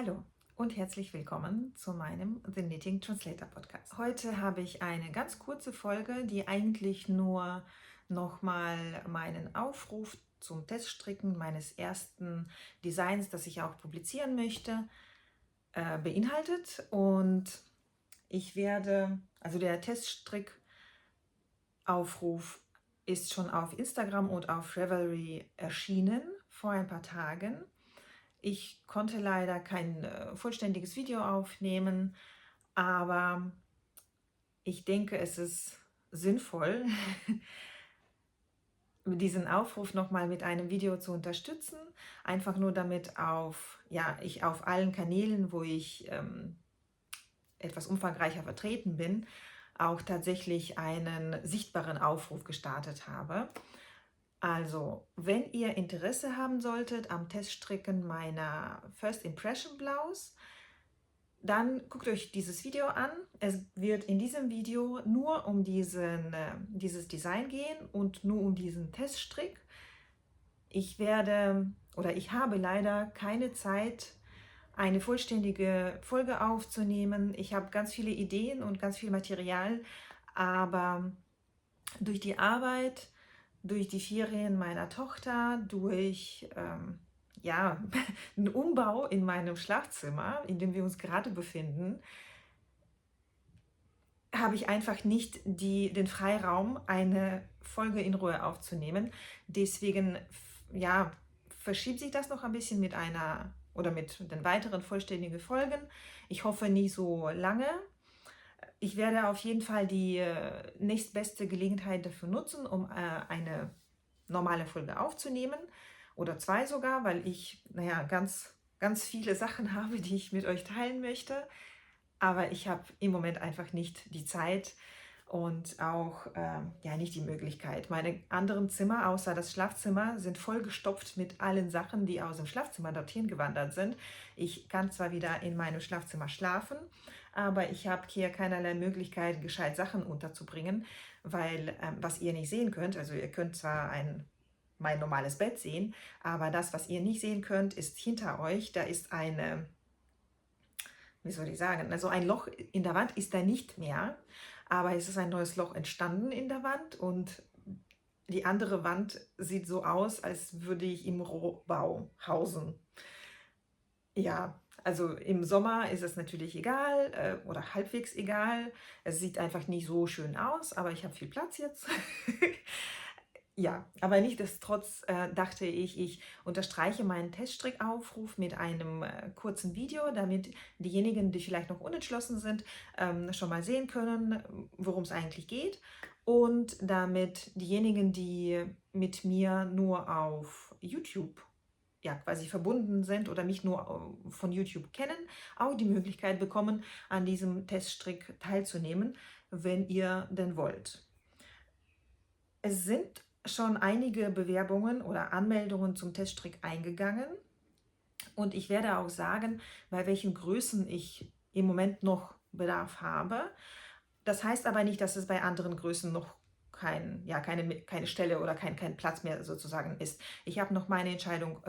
Hallo und herzlich willkommen zu meinem The Knitting Translator Podcast. Heute habe ich eine ganz kurze Folge, die eigentlich nur nochmal meinen Aufruf zum Teststricken meines ersten Designs, das ich auch publizieren möchte, beinhaltet. Und also der Teststrickaufruf ist schon auf Instagram und auf Ravelry erschienen vor ein paar Tagen. Ich konnte leider kein vollständiges Video aufnehmen, aber ich denke, es ist sinnvoll, diesen Aufruf nochmal mit einem Video zu unterstützen. Einfach nur damit ich auf allen Kanälen, wo ich etwas umfangreicher vertreten bin, auch tatsächlich einen sichtbaren Aufruf gestartet habe. Also, wenn ihr Interesse haben solltet am Teststricken meiner First Impression Blouse, dann guckt euch dieses Video an. Es wird in diesem Video nur um dieses Design gehen und nur um diesen Teststrick. Ich habe leider keine Zeit, eine vollständige Folge aufzunehmen. Ich habe ganz viele Ideen und ganz viel Material, aber durch die Arbeit, durch die Ferien meiner Tochter, durch einen Umbau in meinem Schlafzimmer, in dem wir uns gerade befinden, habe ich einfach nicht den Freiraum, eine Folge in Ruhe aufzunehmen. Deswegen verschiebt sich das noch ein bisschen mit den weiteren vollständigen Folgen. Ich hoffe nicht so lange. Ich werde auf jeden Fall die nächstbeste Gelegenheit dafür nutzen, um eine normale Folge aufzunehmen oder zwei sogar, weil ich ganz, ganz viele Sachen habe, die ich mit euch teilen möchte. Aber ich habe im Moment einfach nicht die Zeit und auch nicht die Möglichkeit. Meine anderen Zimmer, außer das Schlafzimmer, sind vollgestopft mit allen Sachen, die aus dem Schlafzimmer dorthin gewandert sind. Ich kann zwar wieder in meinem Schlafzimmer schlafen, aber ich habe hier keinerlei Möglichkeit, gescheit Sachen unterzubringen, weil, was ihr nicht sehen könnt, also ihr könnt zwar mein normales Bett sehen, aber das, was ihr nicht sehen könnt, ist hinter euch. Da ist wie soll ich sagen, also ein Loch in der Wand ist da nicht mehr, aber es ist ein neues Loch entstanden in der Wand und die andere Wand sieht so aus, als würde ich im Rohbau hausen. Ja, also im Sommer ist es natürlich egal oder halbwegs egal. Es sieht einfach nicht so schön aus, aber ich habe viel Platz jetzt. Ja, aber nichtsdestotrotz dachte ich unterstreiche meinen Teststrickaufruf mit einem kurzen Video, damit diejenigen, die vielleicht noch unentschlossen sind, schon mal sehen können, worum es eigentlich geht. Und damit diejenigen, die mit mir nur auf YouTube quasi verbunden sind oder mich nur von YouTube kennen, auch die Möglichkeit bekommen, an diesem Teststrick teilzunehmen, wenn ihr denn wollt. Es sind schon einige Bewerbungen oder Anmeldungen zum Teststrick eingegangen und ich werde auch sagen, bei welchen Größen ich im Moment noch Bedarf habe. Das heißt aber nicht, dass es bei anderen Größen noch keine Stelle oder kein Platz mehr sozusagen ist. Ich habe noch meine Entscheidung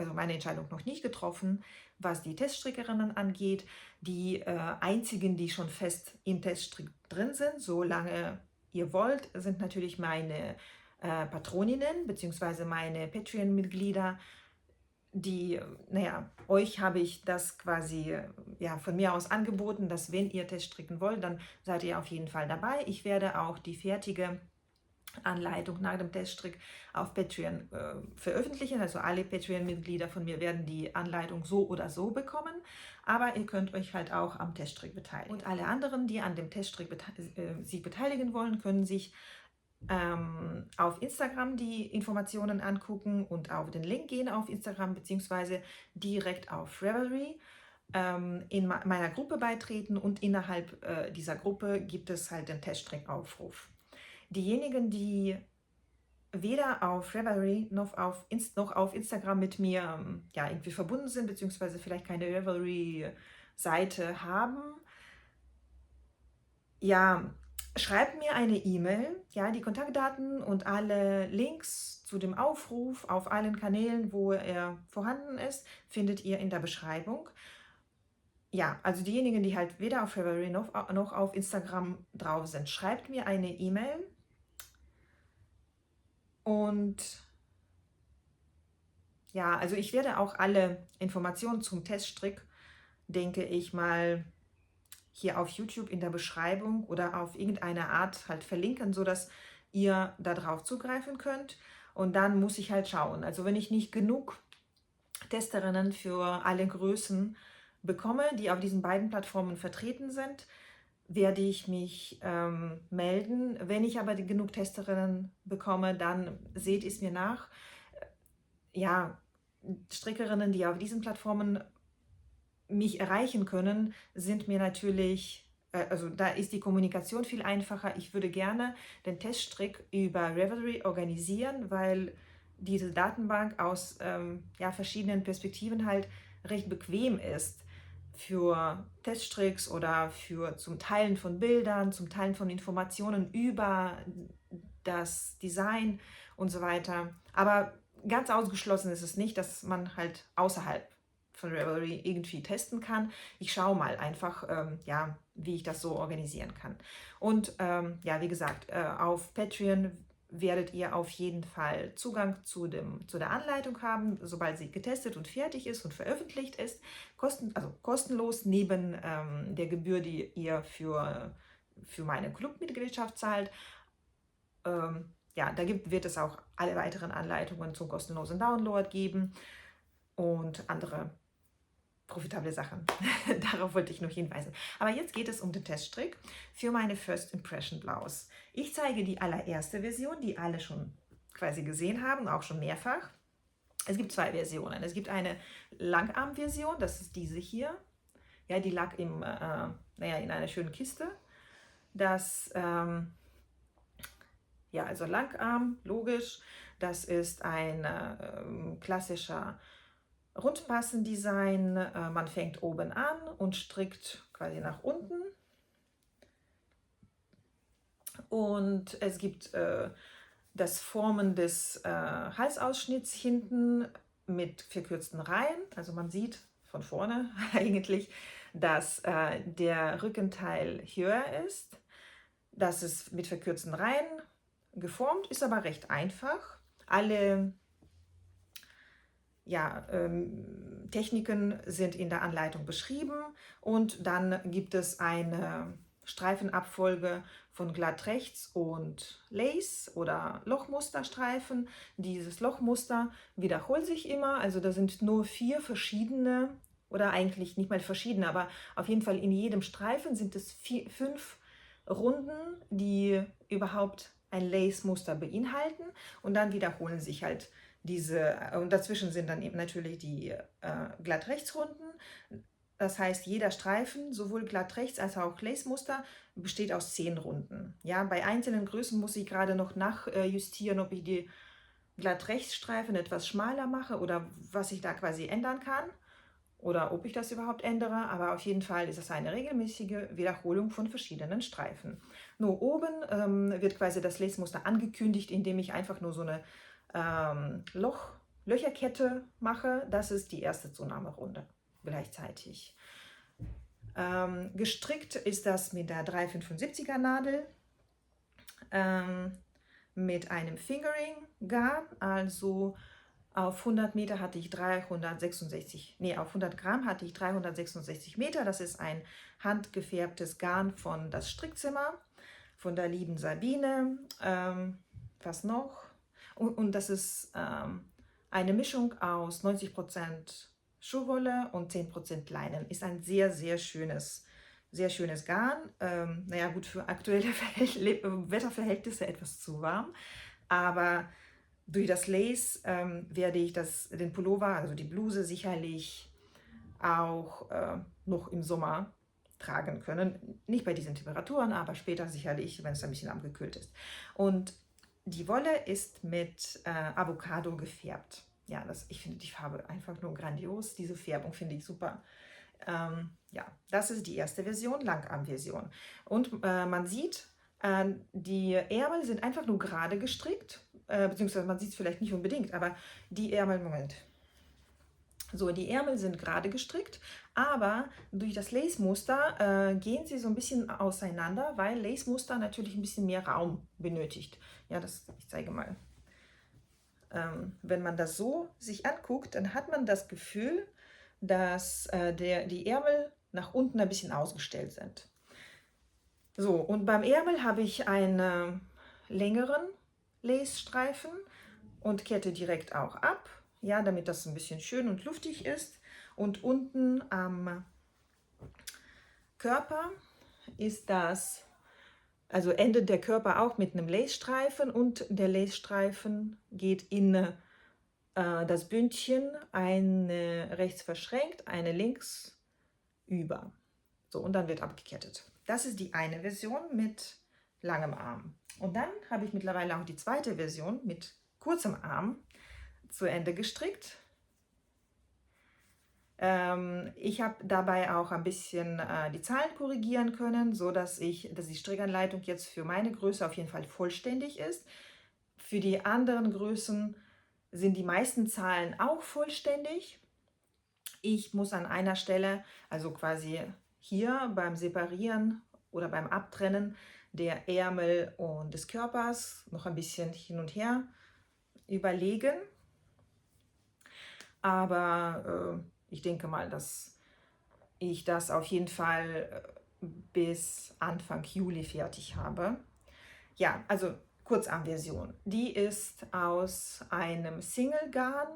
noch nicht getroffen, was die Teststrickerinnen angeht. Die einzigen, die schon fest im Teststrick drin sind, solange ihr wollt, sind natürlich meine Patroninnen bzw. meine Patreon-Mitglieder, euch habe ich das quasi von mir aus angeboten, dass wenn ihr Teststricken wollt, dann seid ihr auf jeden Fall dabei. Ich werde auch die fertige Anleitung nach dem Teststrick auf Patreon veröffentlichen. Also alle Patreon-Mitglieder von mir werden die Anleitung so oder so bekommen, aber ihr könnt euch halt auch am Teststrick beteiligen. Und alle anderen, die an dem Teststrick sich beteiligen wollen, können sich auf Instagram die Informationen angucken und auf den Link gehen auf Instagram beziehungsweise direkt auf Ravelry in meiner Gruppe beitreten und innerhalb dieser Gruppe gibt es halt den Teststrickaufruf. Diejenigen, die weder auf Ravelry noch auf Instagram mit mir irgendwie verbunden sind, beziehungsweise vielleicht keine Ravelry-Seite haben, schreibt mir eine E-Mail. Die Kontaktdaten und alle Links zu dem Aufruf auf allen Kanälen, wo er vorhanden ist, findet ihr in der Beschreibung. ja, also diejenigen, die halt weder auf Ravelry noch auf Instagram drauf sind, schreibt mir eine E-Mail und ja, also ich werde auch alle Informationen zum Teststrick, denke ich mal, hier auf YouTube in der Beschreibung oder auf irgendeine Art halt verlinken, sodass ihr da drauf zugreifen könnt. Und dann muss ich halt schauen. Also wenn ich nicht genug Testerinnen für alle Größen bekomme, die auf diesen beiden Plattformen vertreten sind, werde ich mich melden. Wenn ich aber genug Testerinnen bekomme, dann seht es mir nach. Ja, Strickerinnen, die auf diesen Plattformen mich erreichen können, sind mir natürlich, also da ist die Kommunikation viel einfacher. Ich würde gerne den Teststrick über Ravelry organisieren, weil diese Datenbank aus ja, verschiedenen Perspektiven halt recht bequem ist für Teststricks oder für zum Teilen von Bildern, zum Teilen von Informationen über das Design und so weiter. Aber ganz ausgeschlossen ist es nicht, dass man halt außerhalb von Ravelry irgendwie testen kann. Ich schaue mal einfach, ja, wie ich das so organisieren kann. Und ja, wie gesagt, auf Patreon werdet ihr auf jeden Fall Zugang zu der Anleitung haben, sobald sie getestet und fertig ist und veröffentlicht ist. Also kostenlos neben der Gebühr, die ihr für meine Clubmitgliedschaft zahlt. Ja, da wird es auch alle weiteren Anleitungen zum kostenlosen Download geben und andere profitable Sachen. Darauf wollte ich noch hinweisen. Aber jetzt geht es um den Teststrick für meine First Impression Blouse. Ich zeige die allererste Version, die alle schon quasi gesehen haben, auch schon mehrfach. Es gibt zwei Versionen. Es gibt eine Langarm-Version, das ist diese hier. Ja, die lag naja, in einer schönen Kiste. Das, ja, also Langarm, logisch. Das ist ein klassischer Rundmassendesign. Man fängt oben an und strickt quasi nach unten. Und es gibt das Formen des Halsausschnitts hinten mit verkürzten Reihen. Also man sieht von vorne eigentlich, dass der Rückenteil höher ist. Das ist mit verkürzten Reihen geformt, ist aber recht einfach. Alle ja, Techniken sind in der Anleitung beschrieben und dann gibt es eine Streifenabfolge von glatt rechts und Lace oder Lochmusterstreifen. Dieses Lochmuster wiederholt sich immer, also da sind nur 4 verschiedene oder eigentlich nicht mal verschiedene, aber auf jeden Fall in jedem Streifen sind es 5 Runden, die überhaupt ein Lace-Muster beinhalten und dann wiederholen sich halt und dazwischen sind dann eben natürlich die Glatt-Rechts-Runden. Das heißt, jeder Streifen, sowohl Glatt-Rechts als auch Lace-Muster, besteht aus 10 Runden. Ja, bei einzelnen Größen muss ich gerade noch nachjustieren, ob ich die Glatt-Rechts-Streifen etwas schmaler mache oder was ich da quasi ändern kann oder ob ich das überhaupt ändere, aber auf jeden Fall ist es eine regelmäßige Wiederholung von verschiedenen Streifen. Nur oben wird quasi das Lace-Muster angekündigt, indem ich einfach nur so eine Löcherkette mache. Das ist die erste Zunahmerunde gleichzeitig. Gestrickt ist das mit der 375er Nadel, mit einem Fingering Garn, also auf 100 Meter hatte ich 366, nee, auf 100 Gramm hatte ich 366 Meter. Das ist ein handgefärbtes Garn von das Strickzimmer, von der lieben Sabine. Was noch? Und das ist eine Mischung aus 90% Schuhwolle und 10% Leinen. Ist ein sehr, sehr schönes Garn. Naja, gut, für aktuelle Wetterverhältnisse etwas zu warm, aber durch das Lace werde ich den Pullover, also die Bluse, sicherlich auch noch im Sommer tragen können. Nicht bei diesen Temperaturen, aber später sicherlich, wenn es ein bisschen abgekühlt ist. Und die Wolle ist mit Avocado gefärbt. Ja, ich finde die Farbe einfach nur grandios. Diese Färbung finde ich super. Ja, das ist die erste Version, Langarm-Version. Und man sieht, die Ärmel sind einfach nur gerade gestrickt, beziehungsweise man sieht es vielleicht nicht unbedingt, aber die Ärmel, Moment. So, die Ärmel sind gerade gestrickt, aber durch das Lace-Muster gehen sie so ein bisschen auseinander, weil Lace-Muster natürlich ein bisschen mehr Raum benötigt. Ja, ich zeige mal. Wenn man das so sich anguckt, dann hat man das Gefühl, dass die Ärmel nach unten ein bisschen ausgestellt sind. So, und beim Ärmel habe ich einen längeren Lace-Streifen und kette direkt auch ab, ja, damit das ein bisschen schön und luftig ist. Und unten am Körper ist das, also endet der Körper auch mit einem Lace-Streifen und der Lace-Streifen geht in das Bündchen, eine rechts verschränkt, eine links über. So, und dann wird abgekettet. Das ist die eine Version mit langem Arm. Und dann habe ich mittlerweile auch die zweite Version mit kurzem Arm zu Ende gestrickt. Ich habe dabei auch ein bisschen die Zahlen korrigieren können, dass die Strickanleitung jetzt für meine Größe auf jeden Fall vollständig ist. Für die anderen Größen sind die meisten Zahlen auch vollständig. Ich muss an einer Stelle, also quasi hier beim Separieren oder beim Abtrennen der Ärmel und des Körpers, noch ein bisschen hin und her überlegen. Aber ich denke mal, dass ich das auf jeden Fall bis Anfang Juli fertig habe. Ja, also Kurzarmversion. Die ist aus einem Single-Garn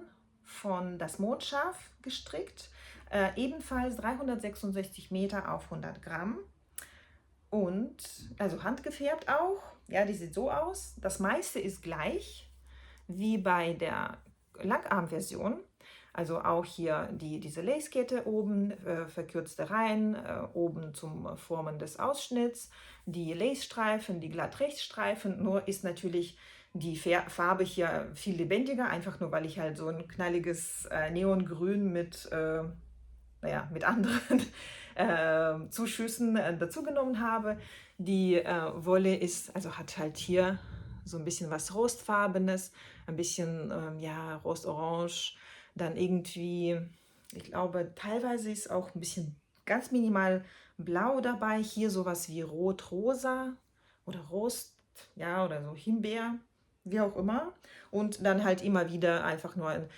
von das Mondschaf gestrickt. Ebenfalls 366 Meter auf 100 Gramm. Und also handgefärbt auch. Ja, die sieht so aus. Das meiste ist gleich wie bei der Langarmversion. Also auch hier diese Lacekette oben, verkürzte Reihen, oben zum Formen des Ausschnitts, die Lace-Streifen, die Glatt-Rechts-Streifen. Nur ist natürlich die Farbe hier viel lebendiger, einfach nur weil ich halt so ein knalliges Neongrün mit anderen Zuschüssen dazu genommen habe. Die Wolle hat halt hier so ein bisschen was Rostfarbenes, ein bisschen Rostorange, dann irgendwie, ich glaube, teilweise ist auch ein bisschen ganz minimal blau dabei, hier sowas wie rot-rosa oder Rost, ja, oder so Himbeer, wie auch immer. Und dann halt immer wieder einfach nur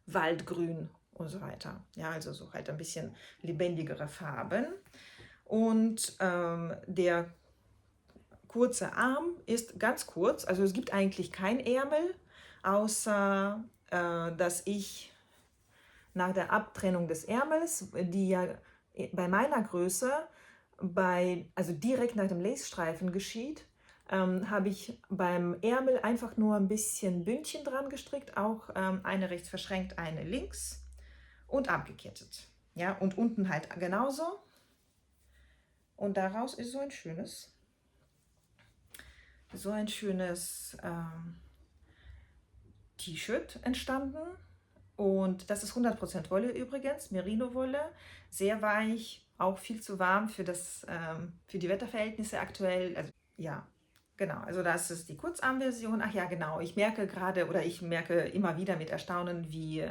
Waldgrün und so weiter. Ja, also so halt ein bisschen lebendigere Farben. Und der kurze Arm ist ganz kurz, also es gibt eigentlich kein Ärmel, außer dass ich nach der Abtrennung des Ärmels, die ja bei meiner Größe, also direkt nach dem Lace-Streifen geschieht, habe ich beim Ärmel einfach nur ein bisschen Bündchen dran gestrickt, auch eine rechts verschränkt, eine links und abgekettet. Ja, und unten halt genauso. Und daraus ist so ein schönes T-Shirt entstanden. Und das ist 100% Wolle übrigens, Merino-Wolle, sehr weich, auch viel zu warm für die Wetterverhältnisse aktuell. Also ja, genau, also das ist die Kurzarmversion. Ach ja, genau, ich merke immer wieder mit Erstaunen, wie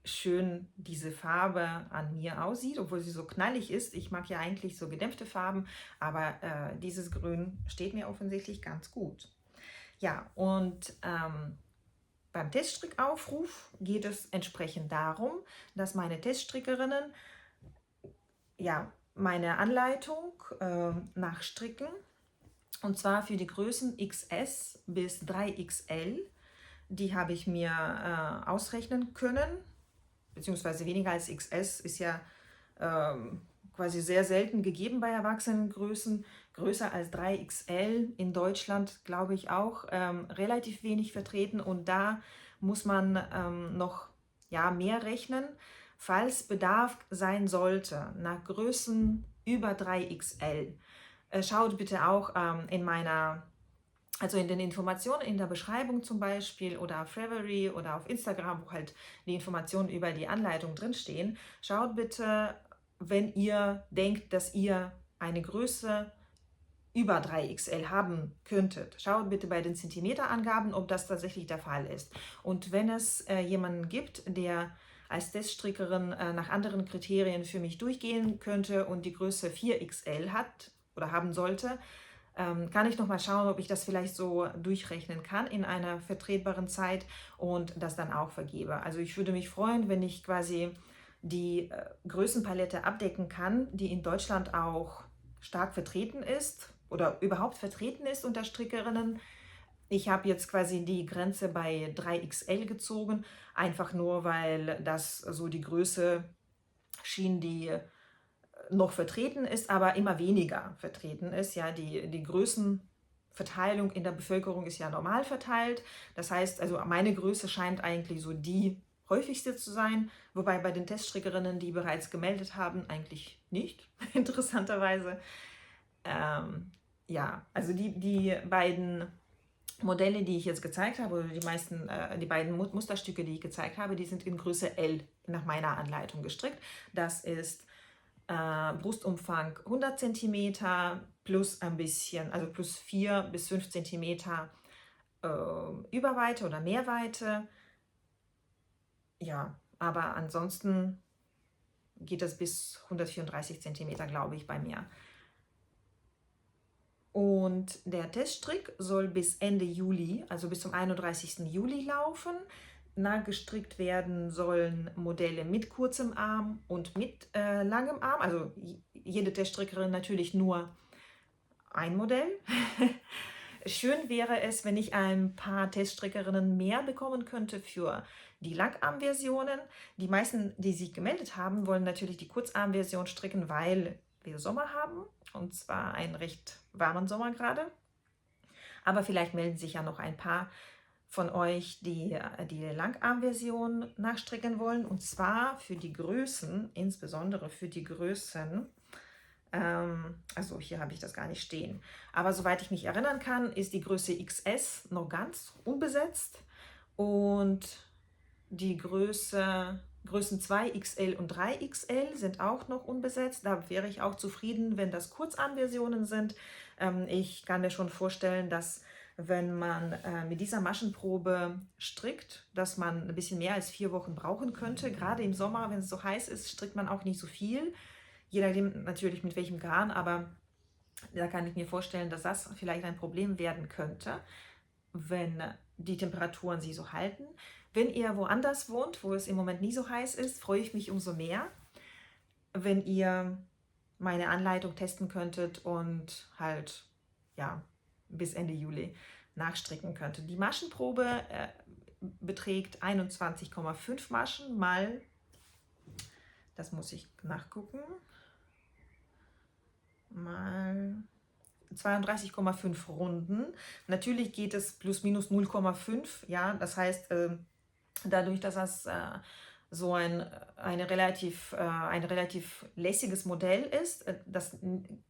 schön diese Farbe an mir aussieht, obwohl sie so knallig ist. Ich mag ja eigentlich so gedämpfte Farben, aber dieses Grün steht mir offensichtlich ganz gut. Ja, und beim Teststrickaufruf geht es entsprechend darum, dass meine Teststrickerinnen meine Anleitung nachstricken, und zwar für die Größen XS bis 3XL. Die habe ich mir ausrechnen können, beziehungsweise weniger als XS ist ja quasi sehr selten gegeben bei Erwachsenengrößen. Größer als 3XL in Deutschland, glaube ich, auch relativ wenig vertreten. Und da muss man noch mehr rechnen, falls Bedarf sein sollte nach Größen über 3XL. Schaut bitte auch in den Informationen in der Beschreibung zum Beispiel oder auf Ravelry oder auf Instagram, wo halt die Informationen über die Anleitung drinstehen. Schaut bitte, wenn ihr denkt, dass ihr eine Größe über 3XL haben könntet. Schaut bitte bei den Zentimeterangaben, ob das tatsächlich der Fall ist. Und wenn es jemanden gibt, der als Teststrickerin nach anderen Kriterien für mich durchgehen könnte und die Größe 4XL hat oder haben sollte, kann ich noch mal schauen, ob ich das vielleicht so durchrechnen kann in einer vertretbaren Zeit und das dann auch vergebe. Also ich würde mich freuen, wenn ich quasi die Größenpalette abdecken kann, die in Deutschland auch stark vertreten ist oder überhaupt vertreten ist unter Strickerinnen. Ich habe jetzt quasi die Grenze bei 3XL gezogen, einfach nur, weil das so die Größe schien, die noch vertreten ist, aber immer weniger vertreten ist. Ja, die Größenverteilung in der Bevölkerung ist ja normal verteilt. Das heißt, also meine Größe scheint eigentlich so die häufigste zu sein, wobei bei den Teststrickerinnen, die bereits gemeldet haben, eigentlich nicht, interessanterweise. Ja, also die beiden Modelle, die ich jetzt gezeigt habe, oder die beiden Musterstücke, die ich gezeigt habe, die sind in Größe L nach meiner Anleitung gestrickt. Das ist Brustumfang 100 cm plus ein bisschen, also plus 4 bis 5 cm Überweite oder Mehrweite. Ja, aber ansonsten geht es bis 134 cm, glaube ich, bei mir. Und der Teststrick soll bis Ende Juli, also bis zum 31. Juli laufen. Nachgestrickt werden sollen Modelle mit kurzem Arm und mit langem Arm. Also jede Teststrickerin natürlich nur ein Modell. Schön wäre es, wenn ich ein paar Teststrickerinnen mehr bekommen könnte für die Langarmversionen. Die meisten, die sich gemeldet haben, wollen natürlich die Kurzarmversion stricken, weil wir Sommer haben. Und zwar einen recht warmen Sommer gerade. Aber vielleicht melden sich ja noch ein paar von euch, die die Langarmversion nachstricken wollen. Und zwar für die Größen, insbesondere für die Größen. Also hier habe ich das gar nicht stehen. Aber soweit ich mich erinnern kann, ist die Größe XS noch ganz unbesetzt. Und die Größen 2XL und 3XL sind auch noch unbesetzt. Da wäre ich auch zufrieden, wenn das Kurzarmversionen sind. Ich kann mir schon vorstellen, dass wenn man mit dieser Maschenprobe strickt, dass man ein bisschen mehr als 4 Wochen brauchen könnte. Gerade im Sommer, wenn es so heiß ist, strickt man auch nicht so viel. Je nachdem natürlich mit welchem Garn, aber da kann ich mir vorstellen, dass das vielleicht ein Problem werden könnte, wenn die Temperaturen sie so halten. Wenn ihr woanders wohnt, wo es im Moment nie so heiß ist, freue ich mich umso mehr, wenn ihr meine Anleitung testen könntet und halt ja bis Ende Juli nachstricken könntet. Die Maschenprobe beträgt 21,5 Maschen mal, das muss ich nachgucken, mal 32,5 Runden. Natürlich geht es plus minus 0,5, ja, das heißt, dadurch, dass das so ein relativ lässiges Modell ist, das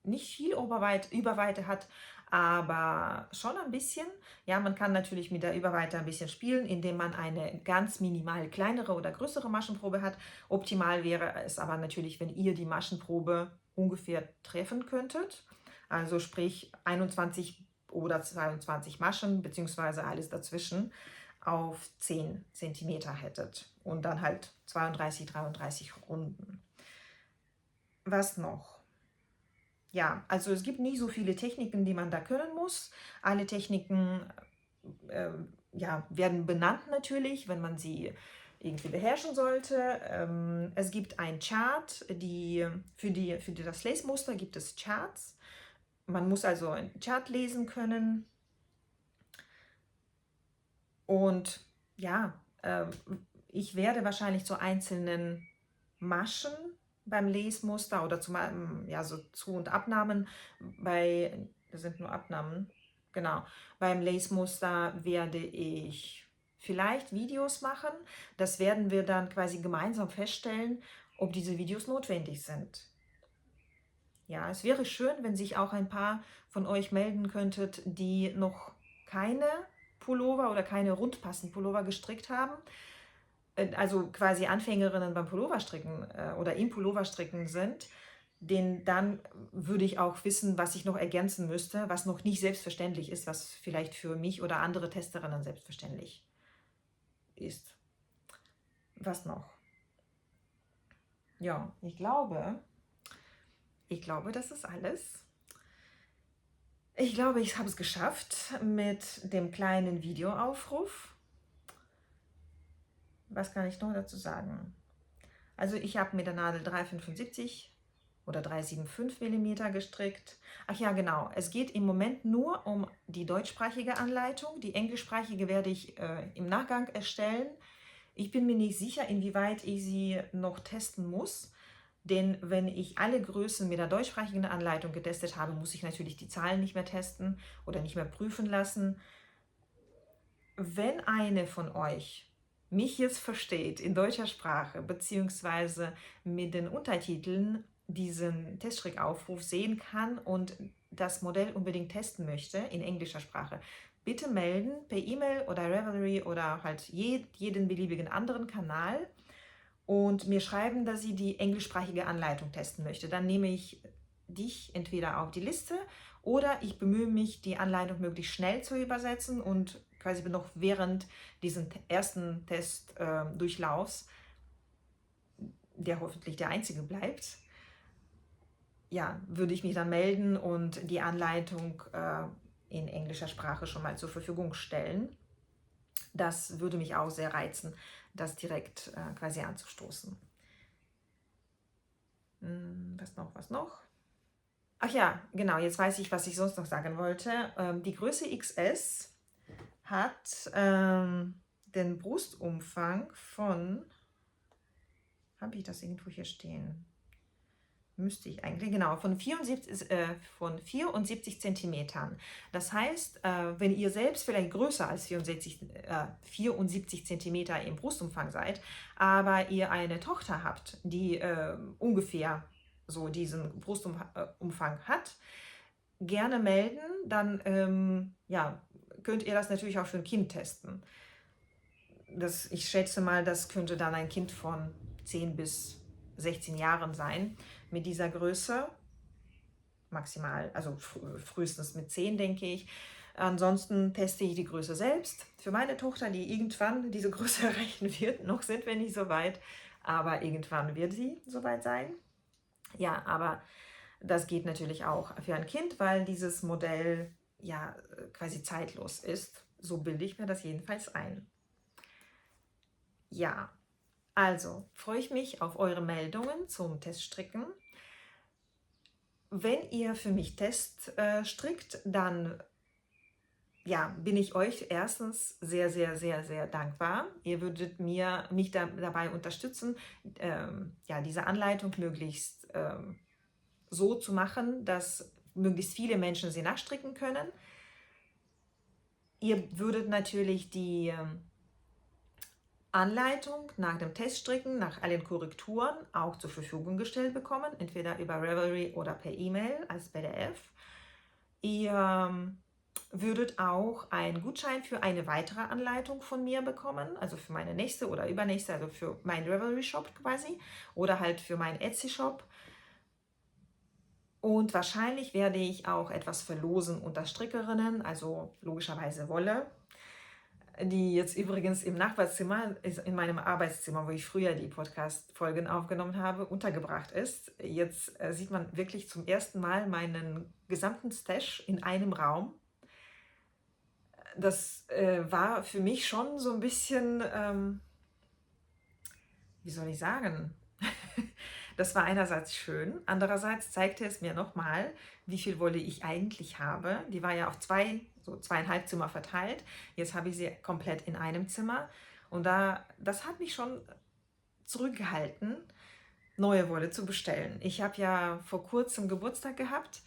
nicht viel Überweite hat, aber schon ein bisschen. Ja, man kann natürlich mit der Überweite ein bisschen spielen, indem man eine ganz minimal kleinere oder größere Maschenprobe hat. Optimal wäre es aber natürlich, wenn ihr die Maschenprobe ungefähr treffen könntet. Also sprich 21 oder 22 Maschen, beziehungsweise alles dazwischen, auf 10 cm hättet. Und dann halt 32, 33 Runden. Was noch? Ja, also es gibt nie so viele Techniken, die man da können muss. Alle Techniken ja, werden benannt natürlich, wenn man sie irgendwie beherrschen sollte. Es gibt ein Chart, für das Lace-Muster gibt es Charts. Man muss also ein Chart lesen können. Und ja, ich werde wahrscheinlich zu einzelnen Maschen beim Lesmuster oder ja, so Zu- und Abnahmen das sind nur Abnahmen, genau, beim Lesmuster werde ich vielleicht Videos machen. Das werden wir dann quasi gemeinsam feststellen, ob diese Videos notwendig sind. Ja, es wäre schön, wenn sich auch ein paar von euch melden könntet, die noch keine Pullover oder keine Rundpassen-Pullover gestrickt haben. Also quasi Anfängerinnen beim Pulloverstricken oder im Pulloverstricken sind. dann würde ich auch wissen, was ich noch ergänzen müsste, was noch nicht selbstverständlich ist, was vielleicht für mich oder andere Testerinnen selbstverständlich ist. Was noch? Ja, ich glaube, das ist alles. Ich glaube, ich habe es geschafft mit dem kleinen Videoaufruf. Was kann ich noch dazu sagen? Also ich habe mit der Nadel 3,75 oder 3,75 mm gestrickt. Ach ja, genau. Es geht im Moment nur um die deutschsprachige Anleitung. Die englischsprachige werde ich im Nachgang erstellen. Ich bin mir nicht sicher, inwieweit ich sie noch testen muss. Denn wenn ich alle Größen mit der deutschsprachigen Anleitung getestet habe, muss ich natürlich die Zahlen nicht mehr testen oder nicht mehr prüfen lassen. Wenn eine von euch mich jetzt versteht in deutscher Sprache, beziehungsweise mit den Untertiteln diesen Teststrickaufruf sehen kann und das Modell unbedingt testen möchte in englischer Sprache, bitte melden per E-Mail oder Ravelry oder halt jeden beliebigen anderen Kanal und mir schreiben, dass sie die englischsprachige Anleitung testen möchte. Dann nehme ich dich entweder auf die Liste oder ich bemühe mich, die Anleitung möglichst schnell zu übersetzen und quasi noch während diesen ersten Testdurchlaufs, der hoffentlich der einzige bleibt, ja, würde ich mich dann melden und die Anleitung in englischer Sprache schon mal zur Verfügung stellen. Das würde mich auch sehr reizen, das direkt quasi anzustoßen. Was noch? Ach ja, genau, jetzt weiß ich, was ich sonst noch sagen wollte. Die Größe XS hat den Brustumfang von, habe ich das irgendwo hier stehen? Müsste ich eigentlich, genau, von 74 Zentimetern. Das heißt, wenn ihr selbst vielleicht größer als 74 Zentimeter im Brustumfang seid, aber ihr eine Tochter habt, die ungefähr so diesen Brustumfang hat, gerne melden, dann ja, könnt ihr das natürlich auch für ein Kind testen. Ich schätze mal, das könnte dann ein Kind von 10 bis 16 Jahren sein mit dieser Größe. Maximal, also frühestens mit 10, denke ich. Ansonsten teste ich die Größe selbst. Für meine Tochter, die irgendwann diese Größe erreichen wird, noch sind wir nicht so weit, aber irgendwann wird sie soweit sein. Ja, aber das geht natürlich auch für ein Kind, weil dieses Modell ja quasi zeitlos ist. So bilde ich mir das jedenfalls ein. Ja, also freue ich mich auf eure Meldungen zum Teststricken. Wenn ihr für mich Test strickt, dann ja, bin ich euch erstens sehr, sehr, sehr, sehr dankbar. Ihr würdet mich dabei unterstützen, ja, diese Anleitung möglichst so zu machen, dass möglichst viele Menschen sie nachstricken können. Ihr würdet natürlich die Anleitung nach dem Teststricken, nach allen Korrekturen auch zur Verfügung gestellt bekommen, entweder über Ravelry oder per E-Mail als PDF. Ihr würdet auch einen Gutschein für eine weitere Anleitung von mir bekommen, also für meine nächste oder übernächste, also für meinen Ravelry-Shop quasi oder halt für meinen Etsy-Shop. Und wahrscheinlich werde ich auch etwas verlosen unter Strickerinnen, also logischerweise Wolle, die jetzt übrigens im Nachbarzimmer, in meinem Arbeitszimmer, wo ich früher die Podcast-Folgen aufgenommen habe, untergebracht ist. Jetzt sieht man wirklich zum ersten Mal meinen gesamten Stash in einem Raum. Das war für mich schon so ein bisschen, wie soll ich sagen, das war einerseits schön, andererseits zeigte es mir nochmal, wie viel Wolle ich eigentlich habe. Die war ja auf zweieinhalb Zimmer verteilt. Jetzt habe ich sie komplett in einem Zimmer. Und das hat mich schon zurückgehalten, neue Wolle zu bestellen. Ich habe ja vor kurzem Geburtstag gehabt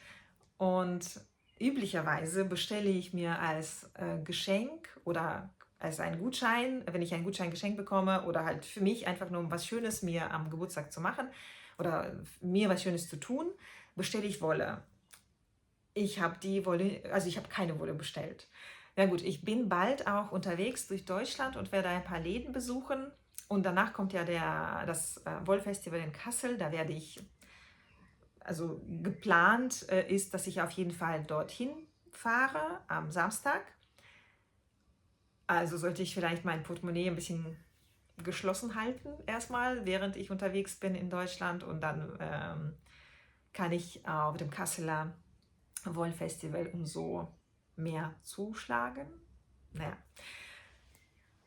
und üblicherweise bestelle ich mir als Geschenk oder als einen Gutschein, wenn ich einen Gutschein geschenkt bekomme oder halt für mich einfach nur um was Schönes mir am Geburtstag zu machen oder mir was Schönes zu tun, bestelle ich Wolle. Ich habe keine Wolle bestellt. Na gut, ich bin bald auch unterwegs durch Deutschland und werde ein paar Läden besuchen. Und danach kommt ja das Wollfestival in Kassel. Da werde ich also geplant ist, dass ich auf jeden Fall dorthin fahre am Samstag. Also sollte ich vielleicht mein Portemonnaie ein bisschen geschlossen halten erstmal, während ich unterwegs bin in Deutschland, und dann kann ich auf dem Kasseler Wollfestival umso mehr zuschlagen. Naja.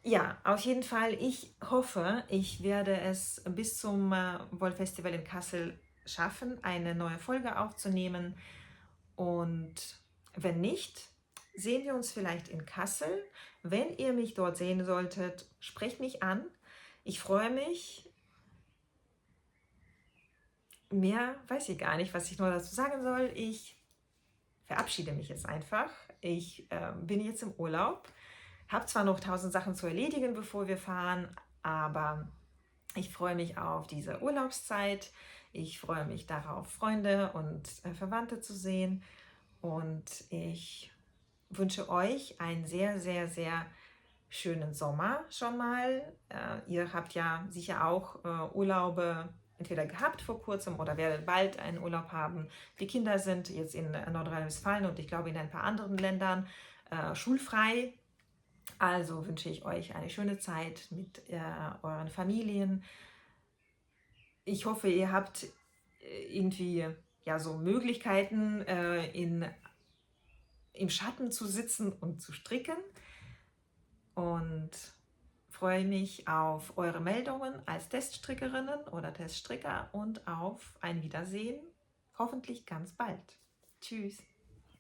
Ja, auf jeden Fall, ich hoffe, ich werde es bis zum Wollfestival in Kassel schaffen, eine neue Folge aufzunehmen. Und wenn nicht, sehen wir uns vielleicht in Kassel. Wenn ihr mich dort sehen solltet, sprecht mich an. Ich freue mich. Mehr weiß ich gar nicht, was ich nur dazu sagen soll. Ich verabschiede mich jetzt einfach. Ich bin jetzt im Urlaub, habe zwar noch 1000 Sachen zu erledigen, bevor wir fahren, aber ich freue mich auf diese Urlaubszeit. Ich freue mich darauf, Freunde und Verwandte zu sehen. Und ich wünsche euch einen sehr, sehr, sehr schönen Sommer schon mal. Ihr habt ja sicher auch Urlaube entweder gehabt vor kurzem oder werdet bald einen Urlaub haben. Die Kinder sind jetzt in Nordrhein-Westfalen und ich glaube in ein paar anderen Ländern schulfrei. Also wünsche ich euch eine schöne Zeit mit euren Familien. Ich hoffe, ihr habt irgendwie ja so Möglichkeiten im Schatten zu sitzen und zu stricken, und freue mich auf eure Meldungen als Teststrickerinnen oder Teststricker und auf ein Wiedersehen, hoffentlich ganz bald. Tschüss!